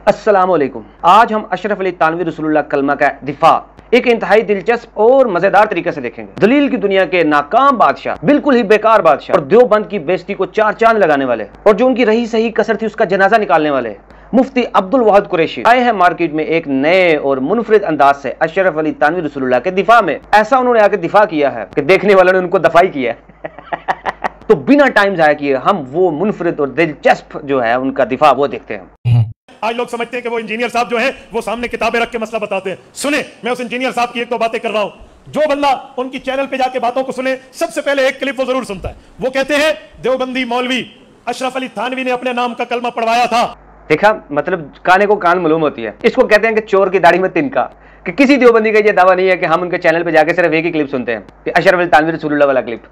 अस्सलामुअलैकुम। आज हम अशरफ अली थानवी रसूलुल्लाह कलमा का दिफा एक इंतहाई दिलचस्प और मजेदार तरीके से देखेंगे। दलील की दुनिया के नाकाम बादशाह, बिल्कुल ही बेकार बादशाह और देवबंद की बेइज्जती को चार चांद लगाने वाले और जो उनकी रही सही कसर थी उसका जनाजा निकालने वाले मुफ्ती अब्दुल वाहिद कुरैशी आए हैं मार्केट में एक नए और मुनफरिद अंदाज से अशरफ अली थानवी रसूलुल्लाह के दिफा में। ऐसा उन्होंने आके दिफा किया है कि देखने वालों ने उनको दफाई किया है। तो बिना टाइम जाया किए हम वो मुनफरिद और दिलचस्प जो है उनका दिफा वो देखते हैं। आज लोग समझते हैं कि वो इंजीनियर साहब जो है वो सामने किताबें रख के मसला बताते हैं। सुने, मैं उस इंजीनियर साहब की एक तो बातें कर रहा हूं। जो बंदा उनकी चैनल पे जाके बातों को सुने, सबसे पहले एक क्लिप वो जरूर सुनता है। वो कहते हैं देवबंदी मौलवी अशरफ अली थानवी ने अपने नाम का कलमा पढ़वाया था। देखा, मतलब काने को कान मालूम होती है। इसको कहते हैं कि चोर की दाढ़ी में तिनका। कि किसी देवबंदी का ये दावा नहीं है कि हम उनके चैनल पे जाके सिर्फ एक ही क्लिप सुनते हैं कि अशरफ अली थानवी रसूलुल्लाह वाला क्लिप।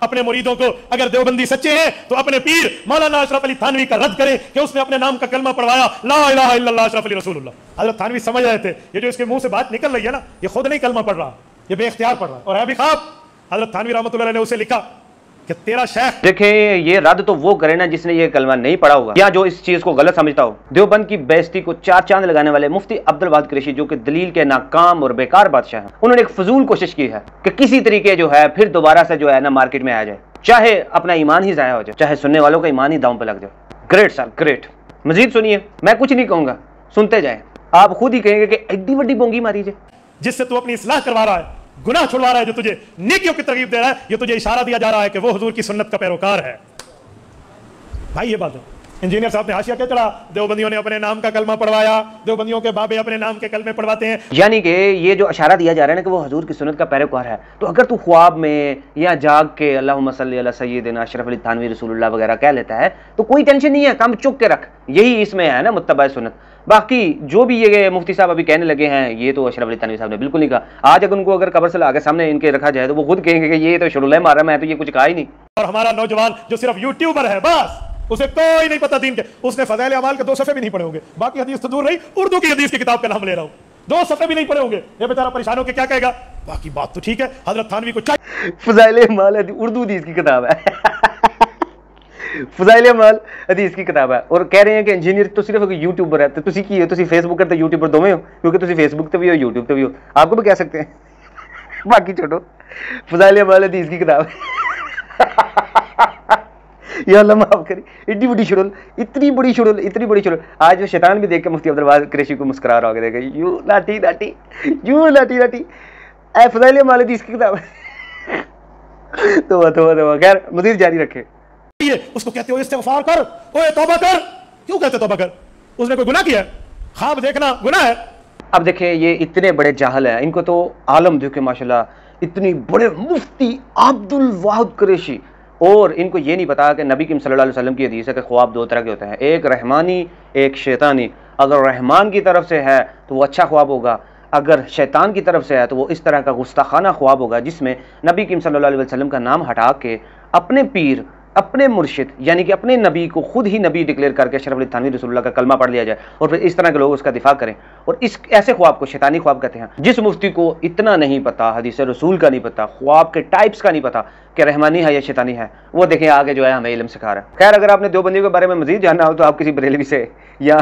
अपने मुरीदों को अगर देवबंदी सच्चे हैं तो अपने पीर मौलाना अशरफ अली थानवी का रद्द करें कि उसने अपने नाम का कलमा पढ़वाया, ला इलाहा इल्लल्लाह अशरफ अली रसूलुल्लाह। हजरत थानवी समझ रहे थे ये जो इसके मुंह से बात निकल रही है ना, ये खुद नहीं कलमा पढ़ रहा, ये बेइख्तियार पढ़ रहा और है भी ख्वाब। हजरत थानवी रहमतुल्लाह अलैह ने उसे लिखा कि तेरा शेख। देखें, ये रद्द तो वो करे ना जिसने ये कलमा नहीं पढ़ा होगा या जो इस चीज को गलत समझता हो। देवबंद की बेइज्जती को चार चांद लगाने वाले मुफ्ती अब्दुल वाहिद कुरैशी जो कि दलील के नाकाम और बेकार बादशाह हैं, उन्होंने एक फजूल कोशिश की है कि किसी तरीके जो है फिर दोबारा से जो है ना मार्केट में आ जाए, चाहे अपना ईमान ही जाया हो जाए, चाहे सुनने वालों का ईमान ही दांव पे लग जाए। Great sir, great. मजीद सुनिए, मैं कुछ नहीं कहूंगा, सुनते जाए, आप खुद ही कहेंगे कि एड्डी वड्डी बोंगी मारी जाए। जिससे तू अपनी इस्लाह करवा रहा है, गुनाह छुड़वा रहा है, जो तुझे नेकियों की तरगीब दे रहा है, ये तुझे इशारा दिया जा रहा है कि वो हुजूर की सुन्नत का पैरोकार है। भाई ये बात है। इंजीनियर साहब ने हाशिया क्या चढ़ा, देवबंदियों ने अपने नाम का कलमा पढ़वाया, देवबंदियों के बाबे अपने नाम के कलमे पढ़वाते हैं। यानी कि ये जो इशारा दिया जा रहा है ना कि वो हुजूर की सुन्नत का पैरोकार है, तो अगर तू ख्वाब में या जाग के अल्लाहुम्मा सल्ली अला सय्यिदिना अशरफ अली थानवी रसूलुल्लाह वगैरह कह लेता है तो कोई टेंशन नहीं है, काम चुप के रख। यही इसमें है ना मुत्तबा सुन्नत। बाकी जो भी ये मुफ्ती साहब अभी कहने लगे हैं, ये तो अशरफ अली थानवी साहब ने बिल्कुल नहीं कहा। आज अगर उनको अगर कब्र से लाके सामने इनके रखा जाए तो वो खुद कहेंगे कि ये तो शुरुल्लाह मारा, मैं तो ये कुछ कहा ही नहीं। और हमारा नौजवान जो सिर्फ यूट्यूबर है, बस उसे कोई नहीं पता दीन के, उसने फज़ाइल अमाल के 2 सफ़े भी नहीं पढ़े होंगे। बाकी हदीस तो दूर रही, उर्दू की हदीस की किताब का नाम ले रहा हूं, 2 सफ़े भी नहीं पढ़े होंगे। ये बेचारा परेशान होकर क्या कहेगा? बाकी बात तो ठीक है, हजरत थानवी को चाहिए फज़ाइल अमाल उर्दू हदीस की किताब है। फज़ाइल अमाल हदीस की किताब है और कह रहे हैं कि इंजीनियर तो सिर्फ एक यूट्यूबर है। तो तुसी की हो, तुसी फेसबुकर तो यूट्यूबर दोवें हो, क्योंकि तुसी फेसबुक पे भी हो, यूट्यूब पे भी हो, आपको भी कह सकते हैं। बाकी छोड़ो, फज़ाइल अमाल हदीस की किताब या अल्लाह माफ करे, इतनी बड़ी शुरुल, इतनी बड़ी शुरुल, इतनी बड़ी शुरुल। आज वो शैतान भी देख के मुफ्ती अब्दुल वाहिद कुरैशी को मुस्कुरा रहा होगा, देखा यू लाठी लाठी, यू लाठी लाठी, ए फज़ाइल अमाल हदीस की किताब। तो खैर मज़ीद जारी रखे। उसको कहते हो इस्तिग़फ़ार कर, ओए तौबा कर। क्यों कहते तौबा कर? उसने कोई गुनाह किया है? ख्वाब देखना गुनाह है? अब देखें, ये इतने बड़े जाहल हैं, इनको तो आलम देखे माशाल्लाह, इतनी बड़े मुफ्ती अब्दुल वाहिद कुरैशी, और इनको ये नहीं पता कि नबी सल्लल्लाहु अलैहि वसल्लम की हदीस है कि ख्वाब 2 तरह के होते हैं, एक रहमानी, एक शैतानी। अगर रहमान की तरफ से है तो वो अच्छा ख्वाब होगा, अगर शैतान की तरफ से है तो वो इस तरह का गुस्ताखाना ख्वाब होगा जिसमें नबी सल्लल्लाहु अलैहि वसल्लम का नाम हटा के अपने पीर, अपने मुर्शिद यानी कि अपने नबी को खुद ही नबी डिक्लेयर करके अशरफ अली थानवी रसूलुल्लाह का कलमा पढ़ लिया जाए और फिर इस तरह के लोग उसका दिफा करें। और इस ऐसे ख्वाब को शैतानी ख्वाब कहते हैं। जिस मुफ्ती को इतना नहीं पता, हदीस रसूल का नहीं पता, ख्वाब के टाइप्स का नहीं पता कि रहमानी है या शैतानी है, वो देखें आगे जो है हमें इल्म सिखा रहा है। खैर, अगर आपने देवबंदी के बारे में मजीद जानना हो तो आप किसी बरेलवी से या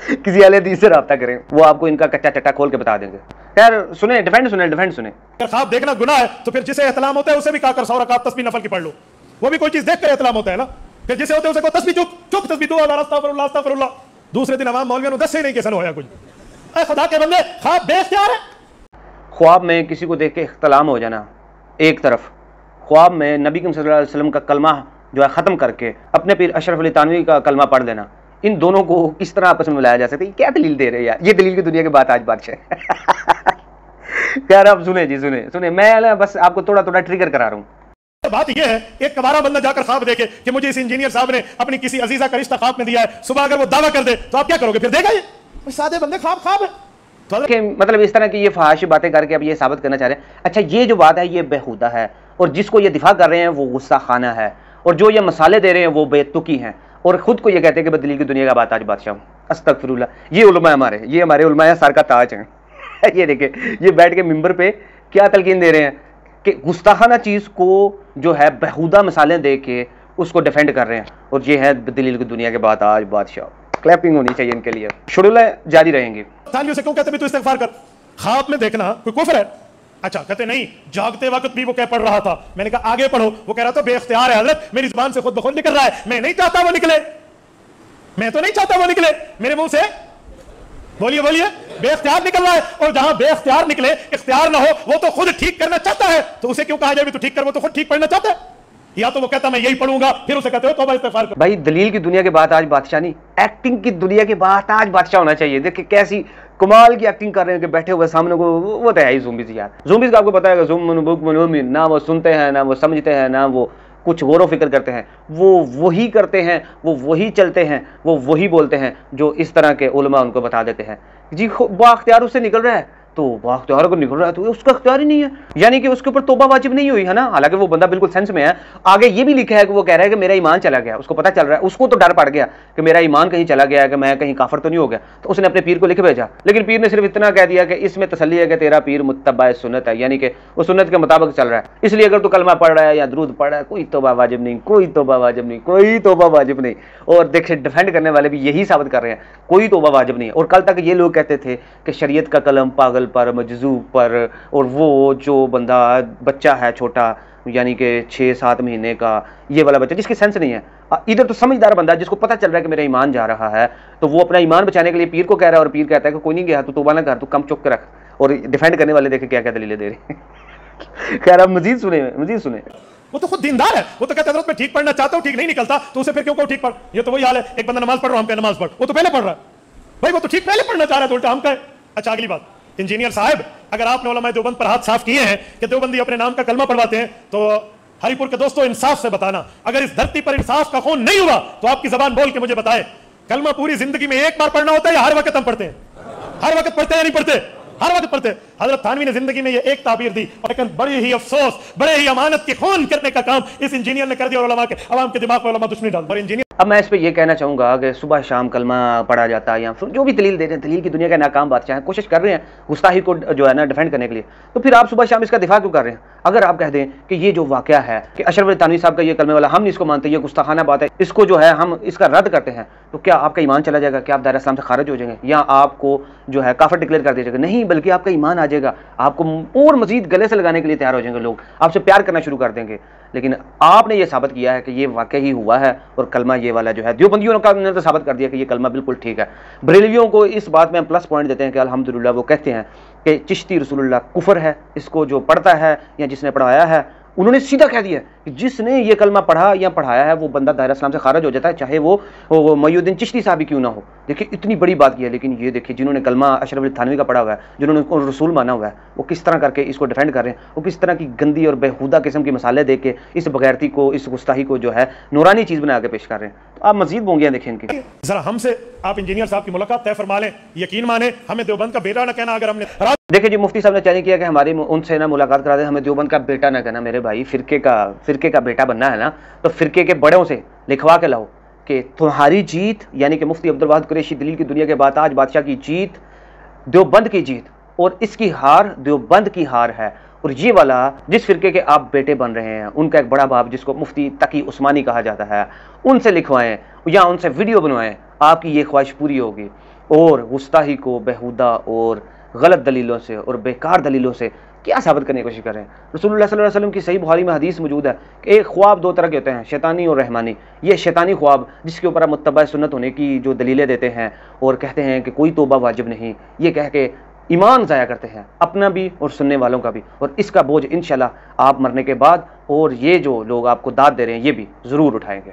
किसी अहले हदीस से रब्ता करें, वो आपको इनका कच्चा चट्टा खोल के बता देंगे। खैर सुने, डिफेंड सुने। अगर ख्वाब देखना गुनाह है तो फिर जिसे एहतलाम होता है उसे भी कहकर 100 रकात तस्बीह नफल की पढ़ लो, वो भी कोई चीज देख कर एहतलाम होता है ना। फिर जिसे होते है उसे को तस्बीह चुप तस्बीह दो, अस्तगफिरुल्लाह अस्तगफिरुल्लाह। दूसरे दिन अवाम मौलवियों ने 10 से नहीं कैसा होया कुछ। ऐ खुदा के बंदे, ख्वाब बेख्तियार है। ख्वाब में किसी को देख के इख्तलाम हो जाना एक तरफ, ख्वाब में नबी सल्लल्लाहु अलैहि वसल्लम का कलमा जो है ख़त्म करके अपने पीर अशरफ अली थानवी का कलमा पढ़ देना, इन दोनों को किस तरह आपस में मिलाया जा सकता है? क्या दलील दे रहे हैं यार, ये दलील की दुनिया की बात आज बादशाह। यार आप सुने जी, सुने, मैं बस आपको थोड़ा ट्रिगर करा रहा हूँ। बात यह है, एक कबारा बंदा जाकर ख्वाब देखे कि मुझे इस इंजीनियर साहब ने अपनी किसी अजीजा का रिश्ता ख्वाब में दिया है, सुबह अगर वो दावा कर दे तो आप क्या करोगे? फिर देगा ये सादे बंदे ख्वाब है तो मतलब इस तरह की ये फहाशी बातें करके अब ये साबित करना चाह रहे हैं। अच्छा, ये जो बात है ये बेहुदा है और जिसको ये दिफा कर रहे हैं वो गुस्सा खाना है, और जो ये मसाले दे रहे हैं वो बेतुकी हैं और खुद को ये कहते हैं कि दलील की दुनिया का बात आज बादशाह। अस्तगफिरुल्लाह। ये उलमा हमारे, ये हमारे उलमा सर का ताज हैं। ये देखे, ये बैठ के मिंबर पे क्या तलकीन दे रहे हैं कि गुस्ताखाना चीज़ को जो है बेहुदा मिसालें दे के उसको डिफेंड कर रहे हैं। और ये है दलील की दुनिया के बाद आज बादशाह, क्लैपिंग होनी चाहिए इनके लिए। शेड्यूलें जारी रहेंगी। थानवी से क्यों कहते तू इस्तिगफार कर, ख्वाब में देखना कोई कुफ्र है? अच्छा, कहते नहीं जागते वक्त भी वो क्या पढ़ रहा था। मैंने कहा आगे पढ़ो। वो कह रहा था बेख्तियार है हजरत, मेरी जुबान से खुद ब खुद निकल रहा है, मैं नहीं चाहता वो निकले, मैं तो नहीं चाहता वो निकले मेरे मुंह से। बोलिए बोलिए, बेख्तियार निकल रहा है। और जहां बेख्तियार निकले, इख्तियार ना हो, वो तो खुद ठीक करना चाहता है, तो उसे क्यों कहा जाए भी तू ठीक कर? वो तो खुद ठीक पढ़ना चाहता है। या तो वो कहता मैं यही पढ़ूंगा, फिर उसे कहते हो तौबा इस्तिगफार कर। भाई दलील की दुनिया के बाद आज बादशाह नहीं, एक्टिंग की दुनिया के बाद आज बादशाह होना चाहिए। देखिए कैसी कमाल की एक्टिंग कर रहे हैं कि बैठे हुए सामने को, वो तो है ही ज़ोंबीज़ यार। ज़ोंबीज़ का आपको पता है कि ना वो सुनते हैं, ना वो समझते हैं, ना वो कुछ गौर फिक्र करते हैं। वो वही करते हैं, वो वही चलते हैं, वो वही बोलते हैं जो इस तरह के उलमा उनको बता देते हैं। जी बाख्तियार उससे निकल रहा है, तो बाख्तियार को निकल रहा है तो उसका इख्तियार ही नहीं है, यानी कि उसके ऊपर तौबा वाजिब नहीं हुई है ना। हालांकि वो बंदा बिल्कुल सेंस में है। आगे ये भी लिखा है कि वो कह रहा है कि मेरा ईमान चला गया, उसको पता चल रहा है, उसको तो डर पड़ गया कि मेरा ईमान कहीं चला गया है, कि मैं कहीं काफर तो नहीं हो गया। तो उसने अपने पीर को लिख भेजा, लेकिन पीर ने सिर्फ इतना कह दिया कि इसमें तसल्ली है कि तेरा पीर मुत्तबा सुन्नत है, यानी कि वो सुन्नत के मुताबिक चल रहा है, इसलिए अगर तू कलमा पढ़ रहा है या दुरूद पढ़ रहा है कोई तौबा वाजिब नहीं, कोई तौबा वाजिब नहीं, कोई तौबा वाजिब नहीं। और देखिए डिफेंड करने वाले भी यही साबित कर रहे हैं, कोई तौबा वाजिब नहीं है। और कल तक ये लोग कहते थे कि शरीयत का कलम पागल पर, मजजूब पर, और वो जो बंदा बच्चा है छोटा, यानी कि 6-7 महीने का ये वाला बच्चा जिसकी सेंस नहीं है, इधर तो समझदार बंदा जिसको पता चल रहा है कि मेरा ईमान जा रहा है, तो वो अपना ईमान बचाने के लिए पीर को कह रहा है, और पीर कहता है कि कोई नहीं गया, तू तौबा ना कर, तू कम चुप के रख। और डिफेंड करने वाले देखे क्या क्या दलीलें दे रहे हैं। कह रहा मजीद सुने, मजीद सुने। वो तो खुद दीनदार है, वो तो कहता है मैं ठीक पढ़ना चाहता हूं, ठीक नहीं निकलता, तो उसे फिर क्यों ठीक पढ़। ये तो वही हाल है, एक बंदा नमाज पढ़ रहा, हम कहें नमाज पढ़, वो तो पहले पढ़ रहा है। भाई वो तो ठीक पहले पढ़ना चाह रहा है, तो उल्टा हम कहें। अच्छा अगली बात, इंजीनियर साहब, अगर आपने उलमाए देवबंद पर हाथ साफ किए हैं कि देवबंदी अपने नाम का कलमा पढ़वाते हैं, तो हरिपुर के दोस्तों इंसाफ से बताना, अगर इस धरती पर इंसाफ का खून नहीं हुआ तो आपकी जबान बोल के मुझे बताएं, कलमा पूरी जिंदगी में एक बार पढ़ना होता है या हर वक्त हम पढ़ते हैं? हर वक्त पढ़ते हैं या नहीं पढ़ते? हर वक्त पढ़ते। हजरत थानवी ने जिंदगी में ये एक ताबीर दी, और लेकिन बड़ी ही अफसोस, बड़े ही अमानत के खून करने का काम इस इंजीनियर ने कर दिया, और उलमा के अवाम के दिमाग में उलमा दुश्मनी डाल। और इंजीनियर, अब मैं इस पे ये कहना चाहूँगा कि सुबह शाम कलमा पढ़ा जाता है, या फिर जो भी दलील दे रहे हैं, दलील की दुनिया का नाकाम बादशाह है, कोशिश कर रहे हैं गुस्ताही को जो है ना डिफेंड करने के लिए, तो फिर आप सुबह शाम इसका दिफा क्यों कर रहे हैं? अगर आप कह दें कि ये जो वाक़या है कि अशरफ अली थानवी साहब का ये कलमे वाला हम नहीं इसको मानते, ये गुस्ताखाना बात है, इसको जो है हम इसका रद्द करते हैं, तो क्या आपका ईमान चला जाएगा? क्या आप दायरा इस्लाम से खारिज हो जाएंगे, या आपको जो है काफिर डिक्लेयर कर दिया जाएगा? नहीं, बल्कि आपका ईमान आ जाएगा, आपको और मजीद गले से लगाने के लिए तैयार हो जाएंगे लोग, आपसे प्यार करना शुरू कर देंगे। लेकिन आपने ये साबित किया है कि ये वाकई ही हुआ है, और कलमा ये वाला जो है देवबंदियों ने तो साबित कर दिया कि ये कलमा बिल्कुल ठीक है। बरेलवियों को इस बात में हम प्लस पॉइंट देते हैं कि अल्हम्दुलिल्लाह वो कहते हैं कि चिश्ती रसूलुल्लाह कुफर है, इसको जो पढ़ता है या जिसने पढ़ाया है, उन्होंने सीधा कह दिया कि जिसने ये कलमा पढ़ा या पढ़ाया है वो बंदा दायरा इस्लाम से खारिज हो जाता है, चाहे वो मईनुद्दीन चिश्ती साहब ही क्यों ना हो। देखिए इतनी बड़ी बात की है, लेकिन ये देखिए जिन्होंने कलमा अशरफ अली थानवी का पढ़ा हुआ है, जिन्होंने उसको रसूल माना हुआ है, वो किस तरह करके इसको डिफेंड कर रहे हैं, वो किस तरह की गंदी और बेहुदा किस्म की मसाले दे के इस बगैरती को, इस गुस्ताही को जो है नूरानी चीज़ बना के पेश कर रहे हैं। तो आप मजीद बोंगियाँ देखें इनकी। जरा हमसे आप इंजीनियर साहब की मुलाकात तय फरमा लें, यकीन माने, हमें देवबंद का बेटा ना कहना। अगर हमने देखिए जी मुफ्ती साहब ने चैलेंज किया कि हमारी उनसे ना मुलाकात करा दे, हमें देवबंद का बेटा ना कहना। मेरे भाई फिरके का बेटा बनना है ना, तो फिरके के बड़ों से लिखवा के लाओ कि तुम्हारी जीत, यानी कि मुफ्ती अब्दुल वाहिद कुरैशी दलील की दुनिया के बाद आज बादशाह की जीत देवबंद की जीत, और इसकी हार देवबंद की हार है। और ये वाला जिस फिरके के आप बेटे बन रहे हैं, उनका एक बड़ा बाप जिसको मुफ्ती तकी उस्मानी कहा जाता है, उनसे लिखवाएं या उनसे वीडियो बनवाएं, आपकी ये ख्वाहिश पूरी होगी। और गुस्ताही को बेहुदा और गलत दलीलों से और बेकार दलीलों से क्या साबित करने की कोशिश कर रहे हैं? रसूलुल्लाह सल्लल्लाहु अलैहि वसल्लम की सही बुखारी में हदीस मौजूद है कि एक ख्वाब दो तरह के होते हैं, शैतानी और रहमानी। ये शैतानी ख्वाब जिसके ऊपर आप मुत्तबा सुन्नत होने की जो दलीलें देते हैं और कहते हैं कि कोई तौबा वाजिब नहीं, ये कह के ईमान ज़ाया करते हैं, अपना भी और सुनने वालों का भी। और इसका बोझ इंशाल्लाह आप मरने के बाद और ये जो लोग आपको दाद दे रहे हैं ये भी ज़रूर उठाएंगे।